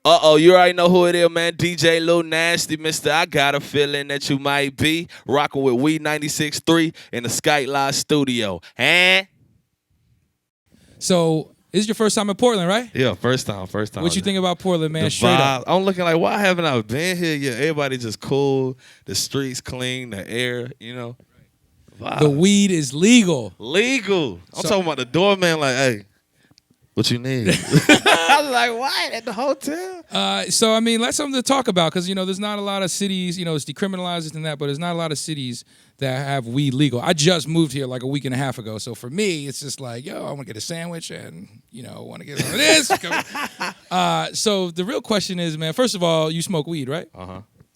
Uh-oh, you already know who it is, man. DJ Lil Nasty, Mr. I got a feeling that you might be rocking with We 96.3 in the Skype Live studio. And So this is your first time in Portland, right? yeah, first time. What you think about Portland, man? The Straight vibe. up. I'm looking like, why haven't I been here yet? Everybody just cool. The streets clean. The air, Vibe. The weed is legal. Legal. I'm talking about the doorman. Like, hey, what you need? I was like, what? At the hotel? So I mean, that's something to talk about because there's not a lot of cities. It's decriminalized and that, but there's not a lot of cities that have weed legal. I just moved here like a week and a half ago, so for me, it's just like, I want to get a sandwich and want to get some of this. So the real question is, man. First of all, you smoke weed, right?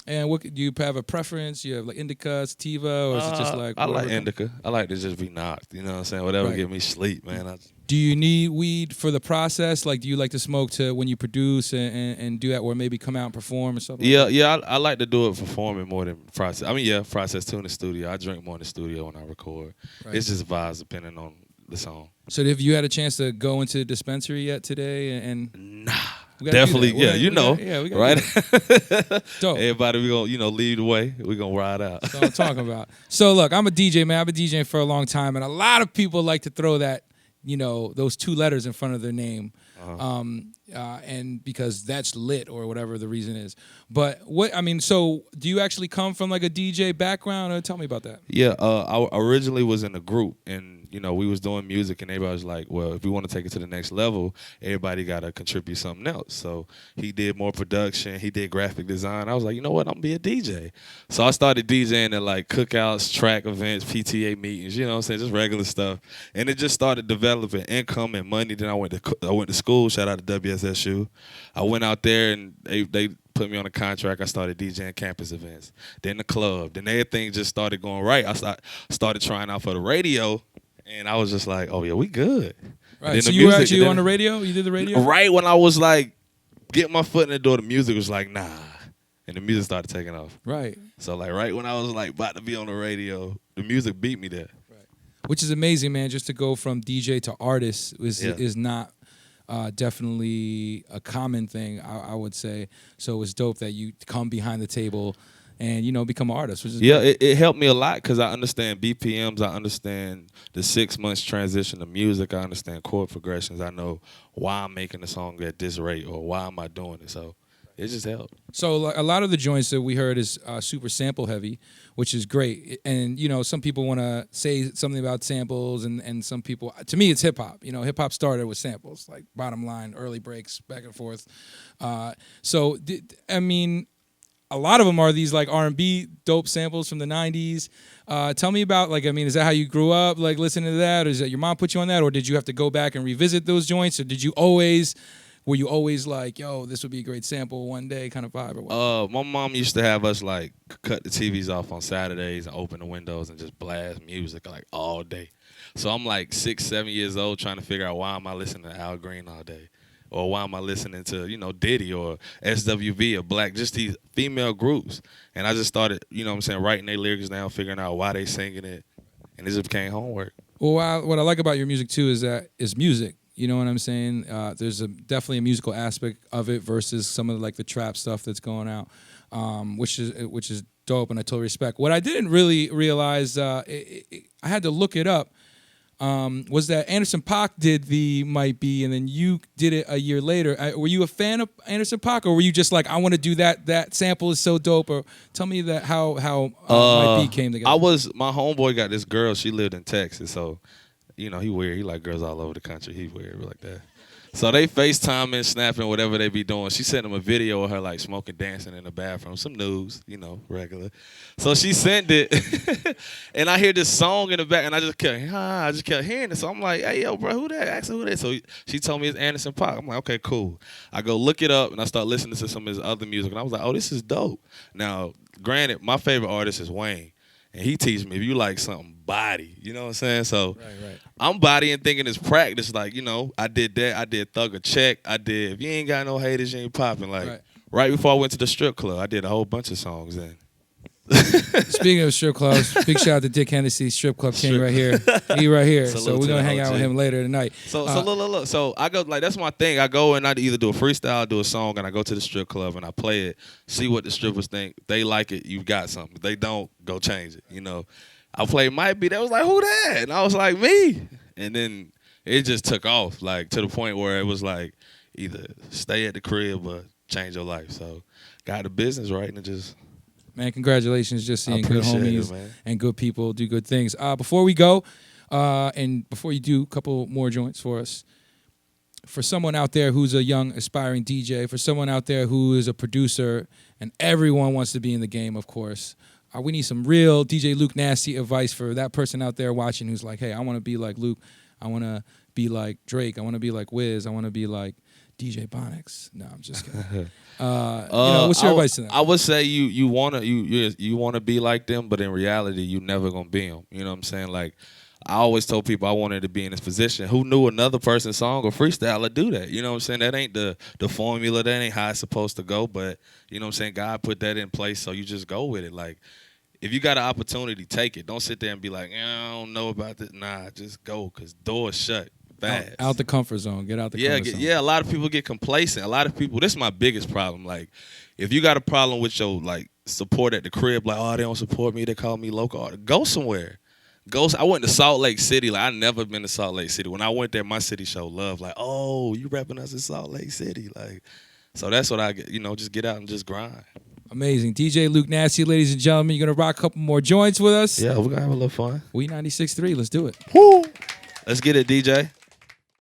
And what do you have a preference? You have like indica, sativa, or is it just like? I like indica. I like to just be knocked. You know what I'm saying? Whatever give me sleep, man. Do you need weed for the process? Like, do you like to smoke to when you produce and do that, or maybe come out and perform or something? Yeah. I like to do it performing more than process. I mean, process too in the studio. I drink more in the studio when I record. Right. It's just vibes depending on the song. So, have you had a chance to go into the dispensary yet today? And nah. Definitely, yeah, we got right? Dope. Everybody, we gonna, lead the way. We gonna ride out. That's what I'm talking about. So, look, I'm a DJ, man. I've been DJing for a long time, and a lot of people like to throw that, those two letters in front of their name, and because that's lit or whatever the reason is. But so do you actually come from like a DJ background? Or tell me about that. Yeah, I originally was in a group, and we was doing music, and everybody was like, well, if we want to take it to the next level, everybody got to contribute something else. So he did more production. He did graphic design. I was like, you know what? I'm going to be a DJ. So I started DJing at like cookouts, track events, PTA meetings, you know what I'm saying, just regular stuff. And it just started developing income and money. Then I went to school. Shout out to WSSU. I went out there, and they put me on a contract. I started DJing campus events. Then the club. Then everything just started going right. I started trying out for the radio. And I was just like, oh, yeah, we good. Right, so you were actually on the radio? You did the radio? Right when I was like getting my foot in the door, the music was like, nah. And the music started taking off. Right. So like right when I was like about to be on the radio, the music beat me there. Right. Which is amazing, man. Just to go from DJ to artist is not definitely a common thing, I would say. So it's dope that you come behind the table and become an artist. Which is it helped me a lot because I understand BPMs. I understand the 6 months transition to music. I understand chord progressions. I know why I'm making the song at this rate or why am I doing it. So it just helped. So a lot of the joints that we heard is super sample heavy, which is great. And some people want to say something about samples, and some people, to me, it's hip hop. Hip hop started with samples, like bottom line, early breaks, back and forth. A lot of them are these like R&B dope samples from the 90s. Tell me about is that how you grew up, like listening to that? Or is that your mom put you on that? Or did you have to go back and revisit those joints? Or were you always like, yo, this would be a great sample one day kind of vibe or what? My mom used to have us like cut the TVs off on Saturdays and open the windows and just blast music like all day. So I'm like 6, 7 years old trying to figure out why am I listening to Al Green all day? Or why am I listening to, Diddy or SWV or Black, just these female groups. And I just started, writing their lyrics down, figuring out why they singing it. And it just became homework. Well, what I like about your music, too, is that it's music. You know what I'm saying? There's definitely a musical aspect of it versus some of the trap stuff that's going out, which is dope, and I totally respect. What I didn't really realize, I had to look it up, was that Anderson .Paak did the Might Be, and then you did it a year later. Were you a fan of Anderson .Paak, or were you just like, I want to do that? That sample is so dope. Or tell me that how Might Be came together. My homeboy got this girl. She lived in Texas, so he weird. He like girls all over the country. He weird like that. So they FaceTiming, snapping, whatever they be doing. She sent him a video of her like smoking, dancing in the bathroom. Some news, regular. So she sent it, and I hear this song in the back, and I just kept hearing it. So I'm like, hey, yo, bro, who that? Ask her who that. So she told me it's Anderson .Paak. I'm like, okay, cool. I go look it up, and I start listening to some of his other music, and I was like, oh, this is dope. Now, granted, my favorite artist is Wayne. And he teaches me, if you like something, body. You know what I'm saying? So right. I'm bodying thinking it's practice. Like, I did that. I did Thug a Check. I did If You Ain't Got No Haters, You Ain't Popping. Like, right before I went to the strip club, I did a whole bunch of songs then. Speaking of strip clubs, big shout out to Dick Hennessy, strip club king right here. He right here. So Salute we're to gonna the hang out with OG. him later tonight. So look. So I go like that's my thing. I go and I either do a freestyle, do a song, and I go to the strip club and I play it. See what the strippers think. If they like it, you got something. If they don't, go change it. You know, I played Might Be. They was like, who that? And I was like, me. And then it just took off like to the point where it was like either stay at the crib or change your life. So got the business right and it just. Man, congratulations! Just seeing good appreciate it, homies man. and good people do good things. Before we go, and before you do, a couple more joints for us. For someone out there who's a young aspiring DJ, for someone out there who is a producer, and everyone wants to be in the game, of course. We need some real DJ Luke Nasty advice for that person out there watching who's like, hey, I want to be like Luke. I want to be like Drake. I want to be like Wiz. I want to be like DJ Bonics. No, I'm just kidding. What's your advice to them? I would say you wanna be like them, but in reality, you never gonna be them. You know what I'm saying? Like I always told people I wanted to be in this position. Who knew another person's song or freestyle would do that? You know what I'm saying? That ain't the formula. That ain't how it's supposed to go. But you know what I'm saying? God put that in place, so you just go with it. Like if you got an opportunity, take it. Don't sit there and be like, I don't know about this. Nah, just go because doors shut. Out the comfort zone. Get out the comfort zone. Yeah, a lot of people get complacent. A lot of people, this is my biggest problem. Like, if you got a problem with your, like, support at the crib, like, oh, they don't support me, they call me local, go somewhere. I went to Salt Lake City. Like, I never been to Salt Lake City. When I went there, my city showed love. Like, oh, you repping us in Salt Lake City. Like, so that's what I get, just get out and just grind. Amazing. DJ Luke Nasty, ladies and gentlemen, you're going to rock a couple more joints with us? Yeah, we're going to have a little fun. We 96.3. Let's do it. Woo! Let's get it, DJ.